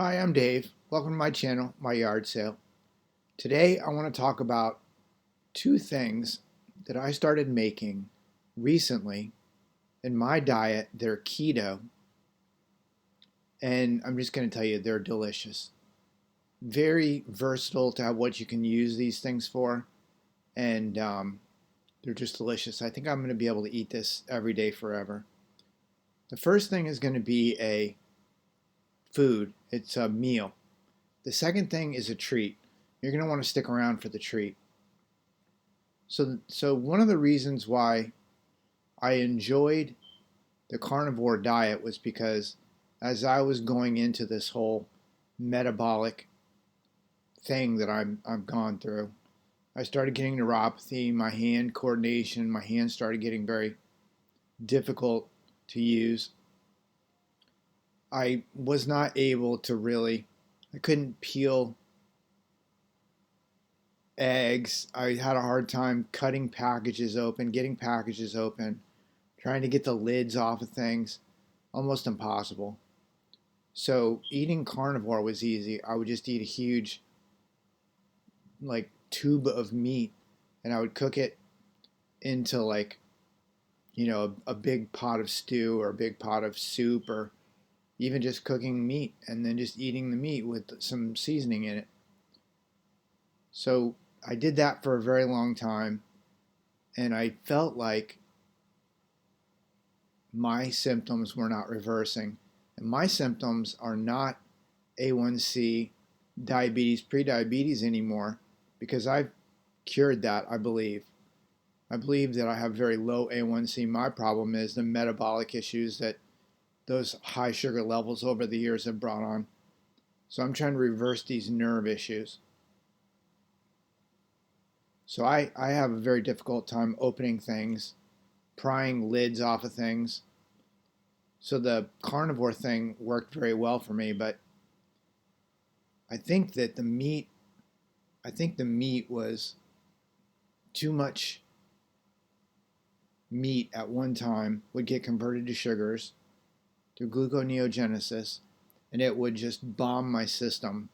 Hi, I'm Dave. Welcome to my channel, My Yard Sale. Today I want to talk about two things that I started making recently in my diet. They're keto, and I'm just going to tell you they're delicious. Very versatile to have what you can use these things for, and they're just delicious. I think I'm going to be able to eat this every day forever. The first thing is going to be a food, it's a meal. The second thing is a treat. You're going to want to stick around for the treat. So one of the reasons why I enjoyed the carnivore diet was because as I was going into this whole metabolic thing that I've gone through, I started getting neuropathy, my hand coordination, my hands started getting very difficult to use. I was not able to really, I couldn't peel eggs. I had a hard time cutting packages open, getting packages open, trying to get the lids off of things, almost impossible. So eating carnivore was easy. I would just eat a huge like tube of meat and I would cook it into like, a big pot of stew or a big pot of soup or even just cooking meat and then just eating the meat with some seasoning in it. So I did that for a very long time and I felt like my symptoms were not reversing. And my symptoms are not A1C, diabetes, prediabetes anymore because I've cured that, I believe. I believe that I have very low A1C. My problem is the metabolic issues that those high sugar levels over the years have brought on. So I'm trying to reverse these nerve issues. So I have a very difficult time opening things, prying lids off of things. So the carnivore thing worked very well for me, but I think that the meat was too much meat at one time would get converted to sugars through gluconeogenesis and it would just bomb my system.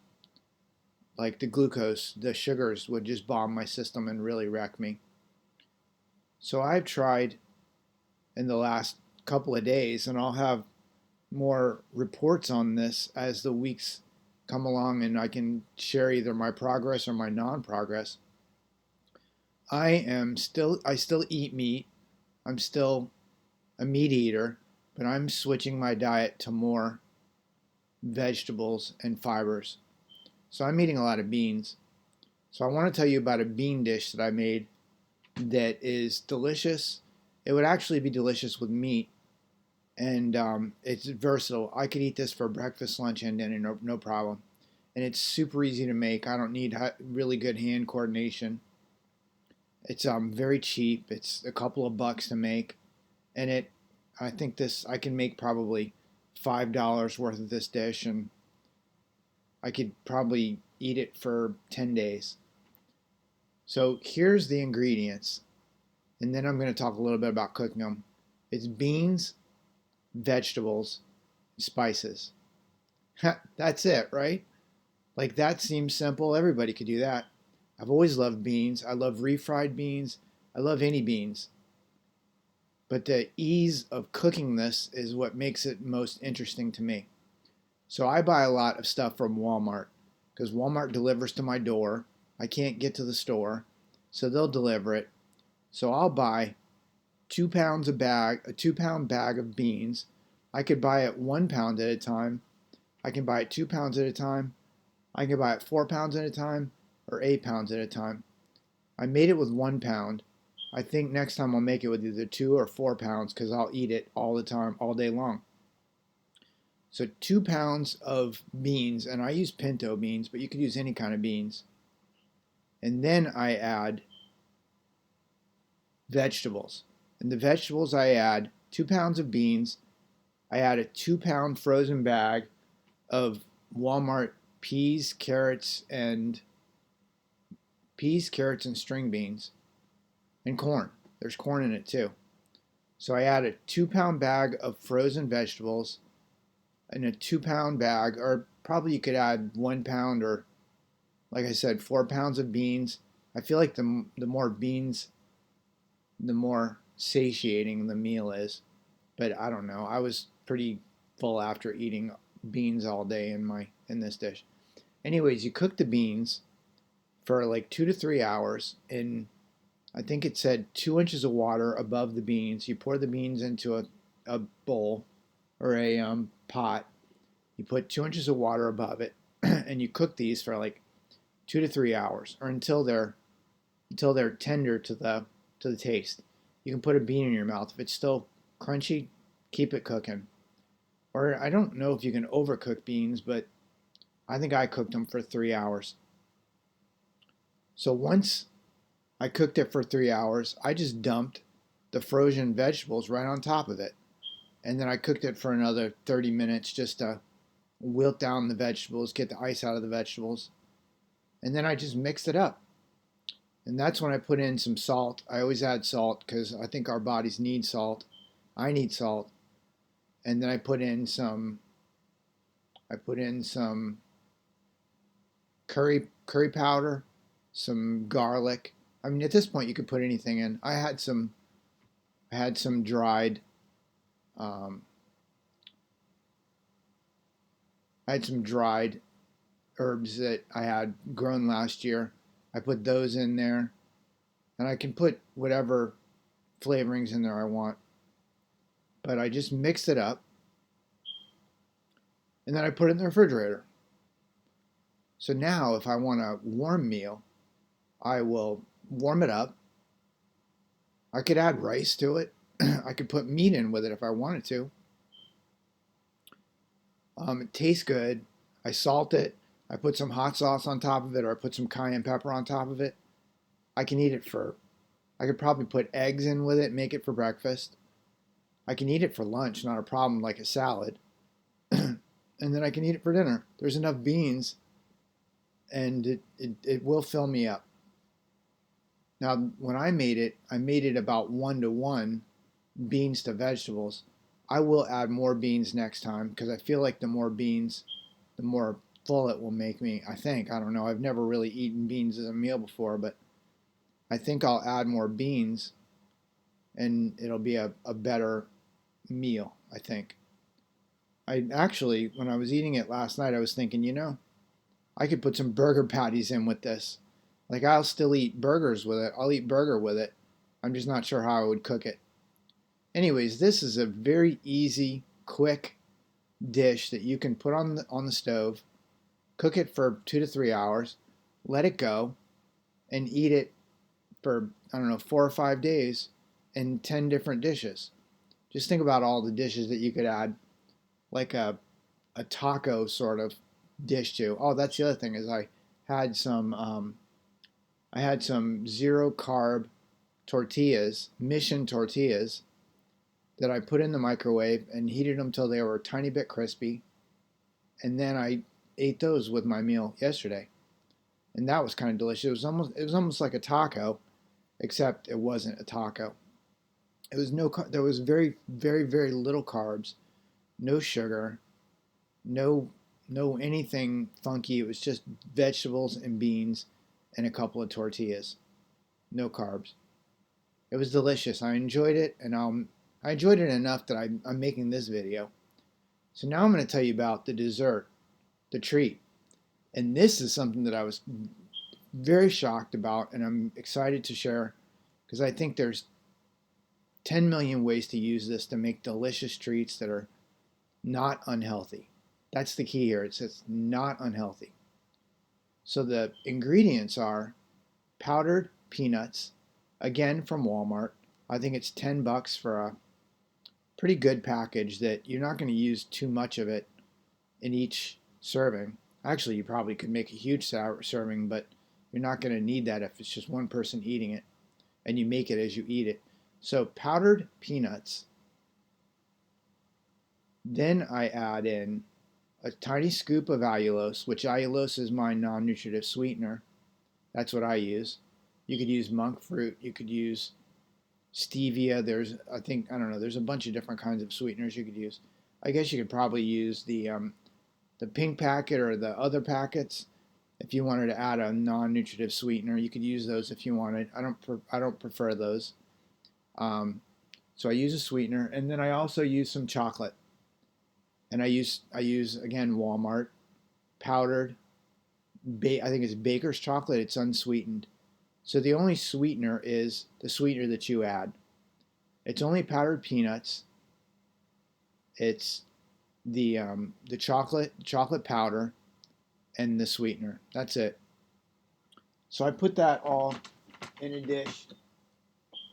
Like the glucose, the sugars would just bomb my system and really wreck me. So I've tried in the last couple of days, and I'll have more reports on this as the weeks come along and I can share either my progress or my non-progress. I still eat meat. I'm still a meat eater, but I'm switching my diet to more vegetables and fibers. So I'm eating a lot of beans. So I want to tell you about a bean dish that I made that is delicious. It would actually be delicious with meat, and it's versatile. I could eat this for breakfast, lunch, and dinner, no problem. And it's super easy to make. I don't need really good hand coordination. It's very cheap. It's a couple of bucks to make, and I think I can make probably $5 worth of this dish, and I could probably eat it for 10 days. So here's the ingredients, and then I'm going to talk a little bit about cooking them. It's beans, vegetables, spices. That's it, right? Like that seems simple. Everybody could do that. I've always loved beans. I love refried beans. I love any beans. But the ease of cooking this is what makes it most interesting to me. So I buy a lot of stuff from Walmart because Walmart delivers to my door. I can't get to the store, so they'll deliver it. So I'll buy 2 pounds a 2 pound bag of beans. I could buy it 1 pound at a time. I can buy it 2 pounds at a time. I can buy it 4 pounds at a time or 8 pounds at a time. I made it with 1 pound. I think next time I'll make it with either 2 or 4 pounds because I'll eat it all the time, all day long. So 2 pounds of beans, and I use pinto beans, but you could use any kind of beans. And then I add vegetables. And the vegetables I add 2 pounds of beans. I add a 2 pound frozen bag of Walmart peas, carrots, and string beans, and corn. There's corn in it too. So I add a 2 pound bag of frozen vegetables, in a 2 pound bag, or probably you could add 1 pound, or like I said, 4 pounds of beans. I feel like the more beans, the more satiating the meal is. But I don't know. I was pretty full after eating beans all day in this dish. Anyways, you cook the beans for like 2 to 3 hours in, I think it said 2 inches of water above the beans. You pour the beans into a bowl or a pot. You put 2 inches of water above it, and you cook these for like 2 to 3 hours, or until they're tender to the taste. You can put a bean in your mouth. If it's still crunchy, keep it cooking. Or I don't know if you can overcook beans, but I think I cooked them for 3 hours. So once I cooked it for 3 hours, I just dumped the frozen vegetables right on top of it. And then I cooked it for another 30 minutes just to wilt down the vegetables, get the ice out of the vegetables. And then I just mixed it up. And that's when I put in some salt. I always add salt because I think our bodies need salt. I need salt. And then I put in some curry powder, some garlic. I mean, at this point you could put anything in. I had some dried um, I had some dried herbs that I had grown last year. I put those in there, and I can put whatever flavorings in there I want. But I just mixed it up, and then I put it in the refrigerator. So now, if I want a warm meal, I will warm it up. I could add rice to it. I could put meat in with it if I wanted to. It tastes good. I salt it. I put some hot sauce on top of it, or I put some cayenne pepper on top of it. I can eat it for, I could probably put eggs in with it, make it for breakfast. I can eat it for lunch, not a problem, like a salad. And then I can eat it for dinner. There's enough beans, and it will fill me up. Now, when I made it about 1 to 1 beans to vegetables. I will add more beans next time because I feel like the more beans, the more full it will make me. I think. I don't know. I've never really eaten beans as a meal before, but I think I'll add more beans and it'll be a better meal, I think. I actually, when I was eating it last night, I was thinking, I could put some burger patties in with this. Like, I'll still eat burgers with it. I'll eat burger with it. I'm just not sure how I would cook it. Anyways, this is a very easy, quick dish that you can put on the stove, cook it for 2 to 3 hours, let it go, and eat it for, I don't know, 4 or 5 days in 10 different dishes. Just think about all the dishes that you could add, like a taco sort of dish to. Oh, that's the other thing is had some I had some zero carb tortillas, mission tortillas, that I put in the microwave and heated them till they were a tiny bit crispy. And then I ate those with my meal yesterday. And that was kind of delicious. It was almost like a taco, except it wasn't a taco. It was there was very very very little carbs, no sugar, no anything funky. It was just vegetables and beans and a couple of tortillas. No carbs. It was delicious. I enjoyed it, and I enjoyed it enough that I'm making this video. So now I'm going to tell you about the dessert, the treat. And this is something that I was very shocked about, and I'm excited to share because I think there's 10 million ways to use this to make delicious treats that are not unhealthy. That's the key here. It's not unhealthy. So the ingredients are powdered peanuts, again from Walmart. I think it's $10 for a pretty good package that you're not going to use too much of it in each serving. Actually, you probably could make a huge serving, but you're not going to need that if it's just one person eating it and you make it as you eat it. So powdered peanuts. Then I add in a tiny scoop of allulose, which allulose is my non-nutritive sweetener. That's what I use. You could use monk fruit. You could use stevia. There's, I don't know, there's a bunch of different kinds of sweeteners you could use. I guess you could probably use the pink packet or the other packets. If you wanted to add a non-nutritive sweetener, you could use those if you wanted. I don't prefer those. Um, so I use a sweetener, and then I also use some chocolate. And I use again Walmart powdered. I think it's Baker's chocolate. It's unsweetened. So the only sweetener is the sweetener that you add. It's only powdered peanuts. It's the chocolate powder, and the sweetener. That's it. So I put that all in a dish,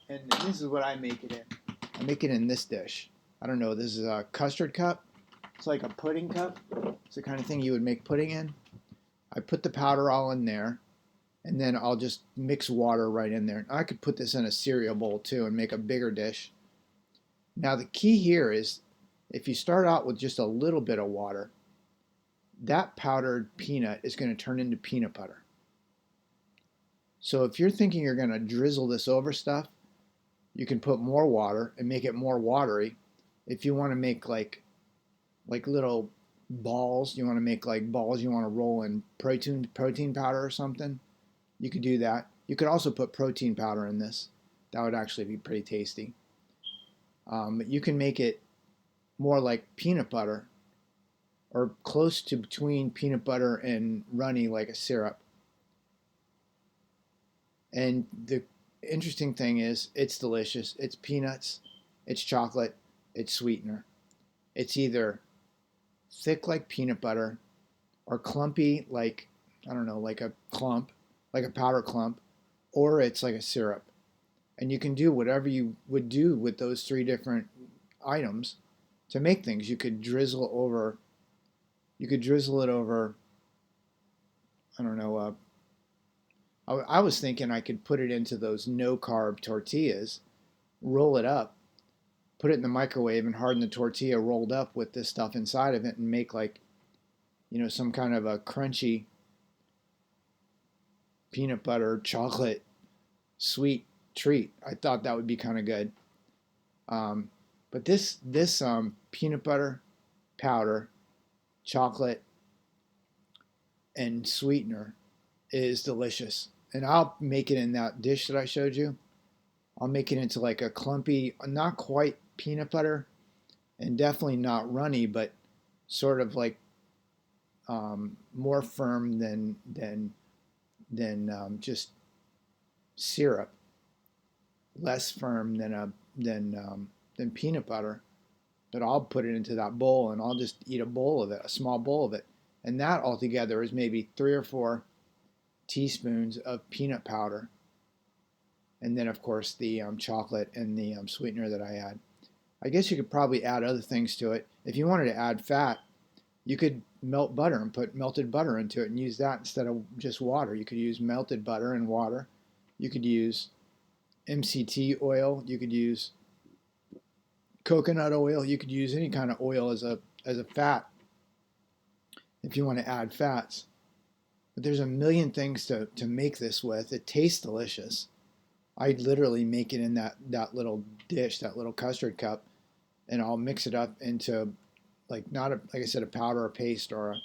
and this is what I make it in. I make it in this dish. I don't know. This is a custard cup. It's like a pudding cup. It's the kind of thing you would make pudding in. I put the powder all in there, and then I'll just mix water right in there. I could put this in a cereal bowl too and make a bigger dish. Now the key here is if you start out with just a little bit of water, that powdered peanut is going to turn into peanut butter. So if you're thinking you're going to drizzle this over stuff, you can put more water and make it more watery. If you want to make like little balls, you want to make like balls you want to roll in protein powder or something, you could do that. You could also put protein powder in this. That would actually be pretty tasty. But you can make it more like peanut butter or close to between peanut butter and runny like a syrup. And the interesting thing is it's delicious. It's peanuts, it's chocolate, it's sweetener. It's either thick like peanut butter or clumpy like, I don't know, like a clump, like a powder clump, or it's like a syrup. And you can do whatever you would do with those three different items to make things. You could drizzle it over, I don't know, I was thinking I could put it into those no carb tortillas, roll it up, put it in the microwave, and harden the tortilla rolled up with this stuff inside of it, and make like, some kind of a crunchy peanut butter chocolate sweet treat. I thought that would be kind of good. Um, but this peanut butter powder, chocolate, and sweetener is delicious. And I'll make it in that dish that I showed you. I'll make it into like a clumpy, not quite peanut butter, and definitely not runny, but sort of like more firm than just syrup, less firm than peanut butter. But I'll put it into that bowl, and I'll just eat a bowl of it, a small bowl of it, and that altogether is maybe 3 or 4 teaspoons of peanut powder, and then of course the chocolate and the sweetener that I add. I guess you could probably add other things to it. If you wanted to add fat, you could melt butter and put melted butter into it and use that instead of just water. You could use melted butter and water. You could use MCT oil. You could use coconut oil. You could use any kind of oil as a fat if you want to add fats. But there's a million things to make this with. It tastes delicious. I literally make it in that little dish, that little custard cup, and I'll mix it up into like not like I said, a powder or paste or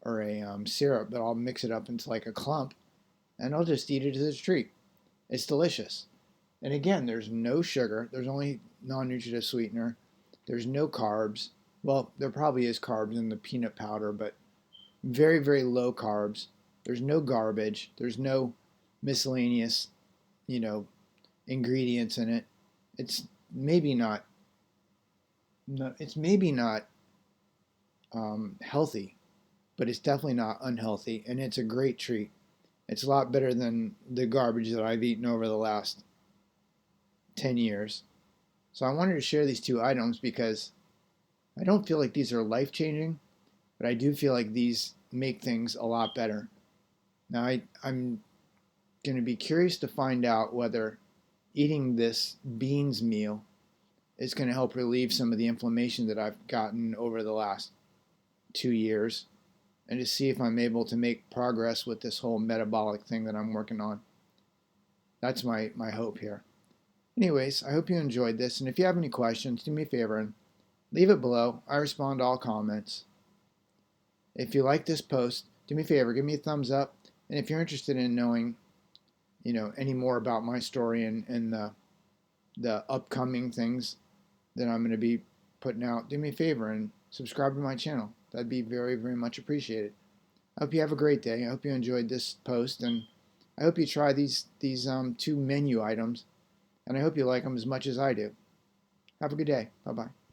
a syrup, but I'll mix it up into like a clump, and I'll just eat it as a treat. It's delicious. And again, there's no sugar. There's only non-nutritive sweetener. There's no carbs. Well, there probably is carbs in the peanut powder, but very, very low carbs. There's no garbage. There's no miscellaneous, ingredients in it. It's maybe not. No, it's maybe not healthy, but it's definitely not unhealthy, and it's a great treat. It's a lot better than the garbage that I've eaten over the last 10 years. So I wanted to share these two items because I don't feel like these are life changing, but I do feel like these make things a lot better. Now, I'm going to be curious to find out whether eating this beans meal is going to help relieve some of the inflammation that I've gotten over the last 2 years, and to see if I'm able to make progress with this whole metabolic thing that I'm working on. That's my hope here. Anyways, I hope you enjoyed this, and if you have any questions, do me a favor and Leave it below. I respond to all comments. If you like this post, do me a favor, give me a thumbs up. And if you're interested in knowing, any more about my story and the upcoming things that I'm going to be putting out, do me a favor and subscribe to my channel. That'd be very, very much appreciated. I hope you have a great day. I hope you enjoyed this post, and I hope you try these two menu items, and I hope you like them as much as I do. Have a good day. Bye bye.